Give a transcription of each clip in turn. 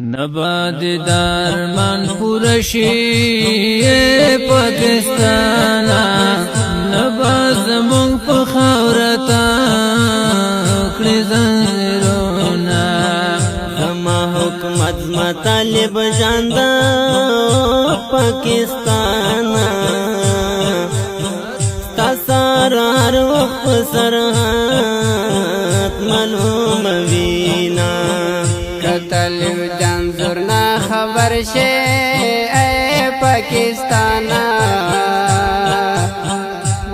نباد دارمان پورشی پاکستانا نباز مونگ پا خورتا کلی زنزیرونا زما حکمت زما طالب جاندا پاکستانا ستا سارا هر وقت سرحد معلوم وینا کتلیو جان زورنا خبر شے اے پاکستانا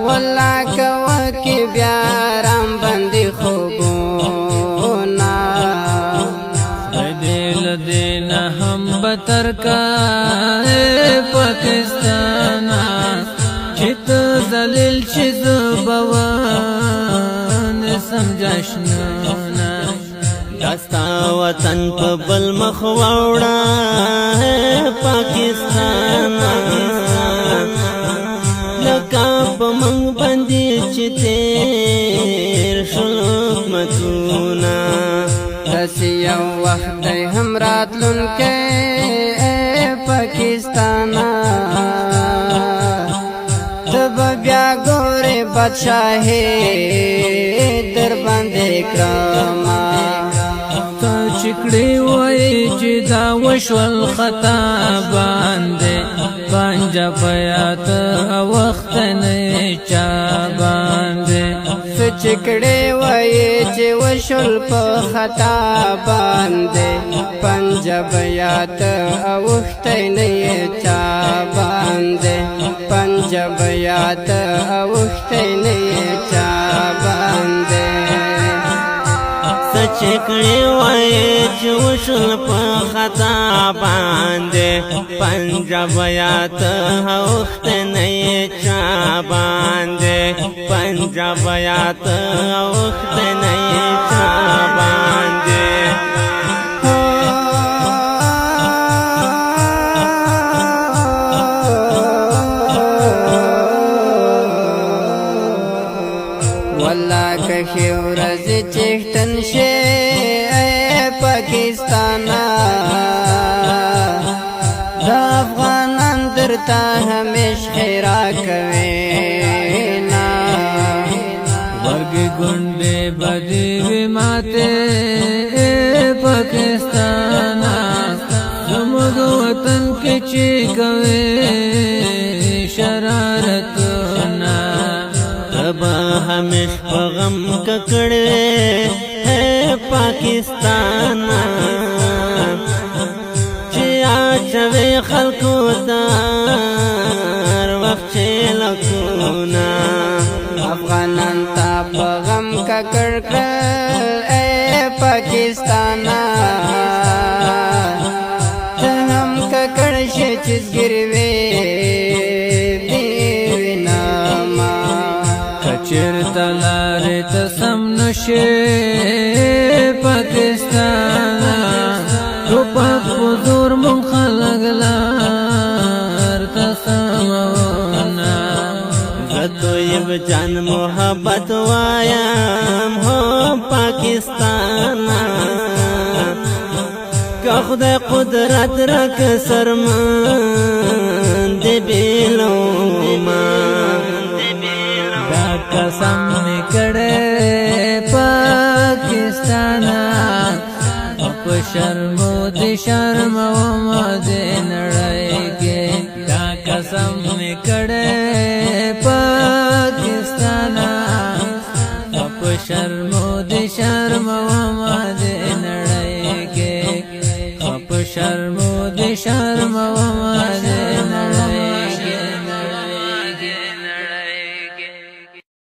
واللہ کوکی بیارام بندی خوبونا دل دینا ہم بتر کا اے پاکستانا چت زلیل چیز بوان سمجھشنونا داستا وطن په بل مخ واوړه پاکستانا لکه په موږ باندې چې تیر شول حکومتونه داسې یو وخت دی هم راتلونکی اے پاکستانا ته به بیا ګورې بادشاهي در باندې کړمه چکڑی وئی چی دا وشول خطا باندے پانجا پیات وقت نئی چا باندے چکڑے وئی چی وشول پا خطا باندے پنجاب یات وقت نئی چا باندے پنجاب یات وقت نئی چا باندے چکړې وای چې وشول په خطا باندې پنجاب یات وخت نه چا باندې پنجاب یات وخت نه چا باندې والله که ورځ چښتن شي پاکستانا دا افغانان درته همیش خیرا کوینا ورگی گنڈے بدی وی ماتے پاکستانا زمد وطن کے چی کوئے شرارتنا تبا ہمیش په غم ککڑے ہے پاکستانا چی آچوے خلقو دار وقت چی لکونا افغانان تا پا غم ککڑ کرل اے پاکستانا تا ہم ککڑ شے چیز گروے دیوی ناما کچر تلاری تسم نشے پاکستانا روپاک پزور من خلق لار تسمونا زدویب جان محبت وایم ہو پاکستانا که خدای قدرت رک سرمان دی بیلوما دا قسم نکڑے پاکستانا په شرمو دی شرم وما دی نڑائی کے دا قسم نکڑے پاکستانا په شرمو دی شرم وما دی نڑائی کے په شرمو دی شرم وما دی نڑائی